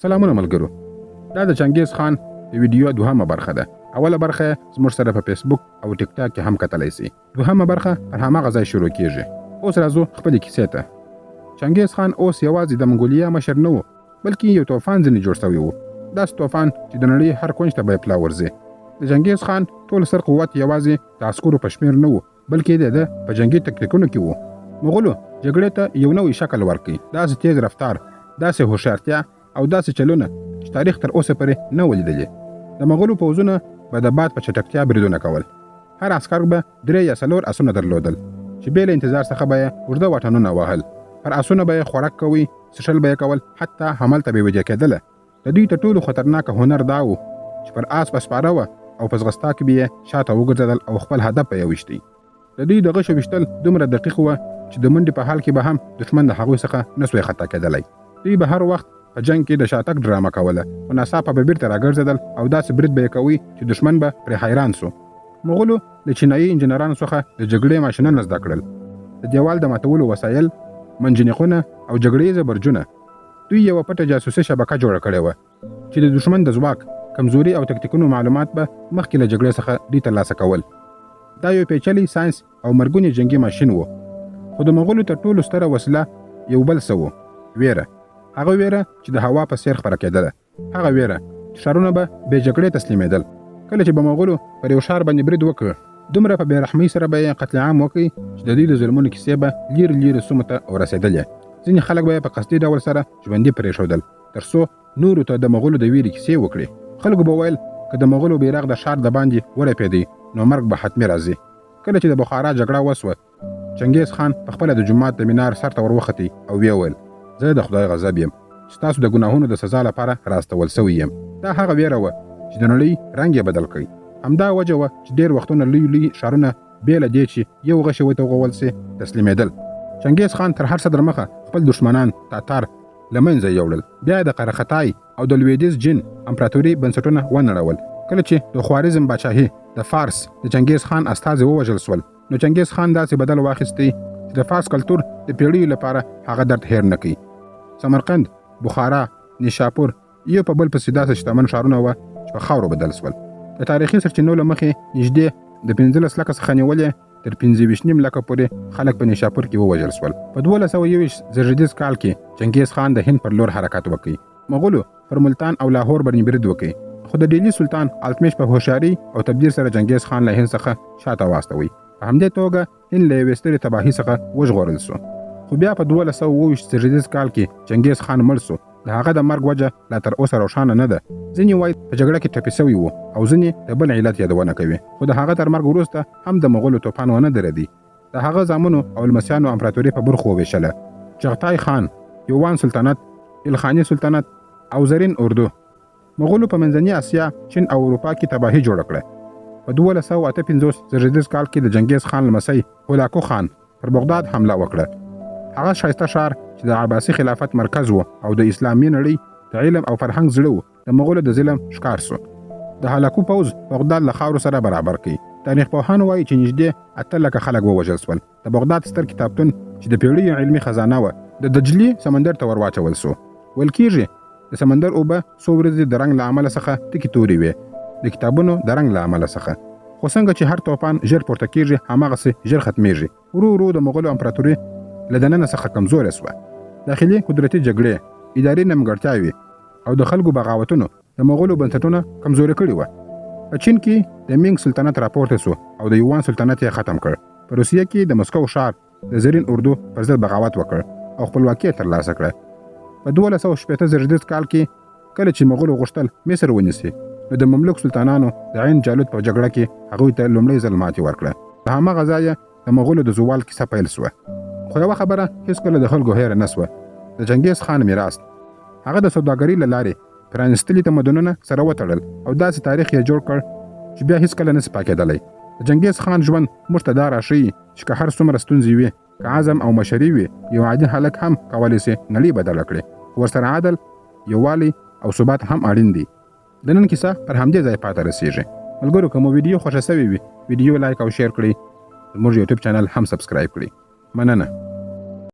سلامونه ملګرو. دا د چنګیز خان د ویډیو دوهمه برخه ده. اوله برخه زموږ سره په فیسبوک او ټیک ټاک کې هم کتلی سي. دوهمه برخه پر هماغه ځای شروع کیږي. اوس راځو خپلې کیسې ته. چنګیز خان اوس یوازې د منګولیا مشر نه و، بلکې یو طوفان ځینې جوړ شوی و. داسې طوفان چې د نړۍ هر کونج ته به یې پلا ورځي. د چنګیز خان ټول سر قوت یوازې د عسکرو په شمېر نه و، بلکې د په جنګي تکتیکونو کې و. مغولو جګړې ته یو نوی شکل ورکړي، داسې تیز رفتار، داسې هوښیارتیا او داسې چلونه چې تاریخ تر اوسه پورې نه و لیدلي. د مغولو پوځونه به د باد په چټکتیا بریدونه کول. هر عسکر به 3 یا 4 اسونه درلودل چې بې له انتظار څخه به یې اوږده واټنونه وهل. پر اسونه به یې خوراک کوي، څښل به یې کول، حتی همالته به یې ویده کېدله. د دوی تر ټولو خطرناکه هنر دا و چې پر آس به سپاره وه او په ځغستا کې به یې شاته وګرځېدل او خپل هدف به یې ویشتی. د دوی د غشو ویشتل دومره دقیق وه چې د منډې په حال کې به هم دښمن د هغوی څخه نسوی خطا کېدلی. دوی به هر وخت په جنگ کې د شاتګ ډرامه کوله او ناڅاپه به بیرته راګرځېدل او داسې برید به یې کوي چې دښمن به پرې حیران سو. مغولو د چینایي انجینرانو څخه د جګړې ماشینونه زده کړل، د دیوال د ماتولو وسایل، منجنیقونه او جګړیزه برجونه. دوی یوه پټه جاسوسي شبکه جوړه کړې وه چې د دښمن د ځواک، کمزوري او تکتیکونو معلومات به مخکې له جګړې څخه دوی ترلاسه کول. دا یو پیچلی ساینس او مرګونی جنگي ماشین و. خو د مغولو تر ټولو ستره وسله یو بل څه و: ویره. هغه ویره چې د هوا په څیر خپره کېدله. هغه ویره چې ښارونه به بې جګړې تسلیمېدل. کله چې به مغولو پر یو ښار باندې برید وکړ، دومره په بې رحمۍ سره به یې قتل عام وکړي چې د دوی د ظلمونو کیسې به لرې لرې سیمو ته ورسېدلې. ځینې خلک به یې په قصدي ډول سره ژوندي پرېښودل تر څو نورو ته د مغولو د ویرې کیسې وکړي. خلکو به ویل که د مغولو بیرغ د ښار د باندې ورپېدی نو مرګ به حتمي راځي. کله چې د بخارا جګړه وسوه، چنګیز خان په خپله د جومات د مینار سر ته وروختي او ویې ویل: زه د خدای غضب یم چې تاسو د ګناهونو د سزا لپاره راستول سوی یم. دا هغه ویره وه چې د نړۍ رنګ یې بدل کړي. همدا وجه وه چې ډېر وختونه لوی لوی ښارونه بې له دې چې یو غشی وتوغول سي تسلیمېدل. چنګیز خان تر هر څه در مخه خپل دښمنان تاتار له منځه یوړل. بیا د قرهخطای او د لویدیځ جین امپراتوري بنسټونه ونړول. کله چې د خوارزم باچاهي د فارس د چنګیز خان استازي ووژل سول، نو چنګیز خان داسې بدل واخیستی چې د فارس کلتور د پیړیو لپاره هغه درد هیر نه کړي. سمرقند، بخارا، نیشاپور یو په بل پسې داسې شتمن ښارونه وه چې په خاورو بدل سول. د تاریخي سرچینو له مخې نږدې د 15 لکه څخه نیولې تر 25 لکه پورې خلک په نیشاپور کې ووژل سول. په 1221 زرجدیز کال کې چنګیز خان د هند پر لور حرکت وکړي. مغولو پر ملتان او لاهور باندې برید وکړي، خو د ډیلی سلطان التمش په هوښیاري او تدبیر سره چنګیز خان له هند څخه شاته واستوي. په همدې توګه هند له یوې سترې تباهۍ څخه وژغورل سو. خو بیا په 1222 زرجدیز کال کې چنګیز خان مړ سو. د هغه د مرګ وجه لا تر اوسه روښانه نه ده. ځینې وایي په جګړه کې ټپي سوی و او ځینې د بل علت یادونه کوي. خو د هغه تر مرګ وروسته هم د مغولو توپان ونه درېدی. د هغه زامنو او لمسیانو امپراتوري په برخو وویشله: چغتای خان، یوان سلطنت، الخاني سلطنت او زرین اردو. مغولو په منځنۍ اسیا، چین او اروپا کې تباهي جوړه کړه. په 1258 زرجدیز کال کې د چنګیز خان لمسی هولاکو خان پر بغداد حمله وکړه. هغه ښایسته ښار چې د عباسي خلافت مرکز و او د اسلامي نړۍ د علم او فرهنګ زړه و، د مغولو د ظلم ښکار سو. د هولاکو پوځ بغداد له خاورو سره برابر کړي. تاریخ پوهان وایي چې نږدې 8 لکه خلک ووژل سول. د بغداد ستر کتابتون چې د پیړیو علمي خزانه وه د دجلي سمندر ته ور واچول سو. ویل کېږي د سمندر اوبه څو ورځې د رنګ له امله څخه تکې تورې وې، د کتابونو د رنګ له امله څخه. خو څنګه چې هر توپان ژر پورته کېږي، هماغسې ژر ختمېږي. ورو ورو د مغولو امپراتوري له دننه څخه کمزوره سوه. داخلي قدرتي جګړې، اداري نیمګړتیاوې او د خلکو بغاوتونو د مغولو بنسټونه کمزوري کړي وه. په چین کې د مینګ سلطنت راپورته سو او د یوان سلطنت یې ختم کړ. په روسیه کې د مسکو ښار د زرین اردو پر ضد بغاوت وکړ او خپلواکي یې ترلاسه کړه. په 1218 زرجدیز کال کې کله چې مغولو غوښتل مصر ونیسي، نو د مملوک سلطانانو د عین جالوت په جګړه کې هغوی ته لومړی ځل ماتې ورکړه. د هماغه ځایه د مغولو د زوال کیسه پیل سوه. خو یوه خبره هېڅکله د خلکو هیره نه سوه: د چنګیز خان میراث. هغه د سوداګرۍ له لارې پرانیستلي تمدنونه سره وتړل او داسې تاریخ یې جوړ کړ چې بیا هېڅکله نسي پاکېدلی. د چنګیز خان ژوند موږ ته دا راښیي چې که هر څومره ستونزې وي، که عزم او مشري وي، یو عادي هلک هم کولی سي نړۍ بدله کړي. ورسره عدل، یووالی او ثبات هم اړین دي. د نن کیسه پر همدې ځای پاتې رسېږي. ملګرو، که مو ویډیو خوښه سوې وي، ویډیو لایک او شیر کړئ. زموږ یوټیوب چینل هم سبسکرایب کړئ. مننه.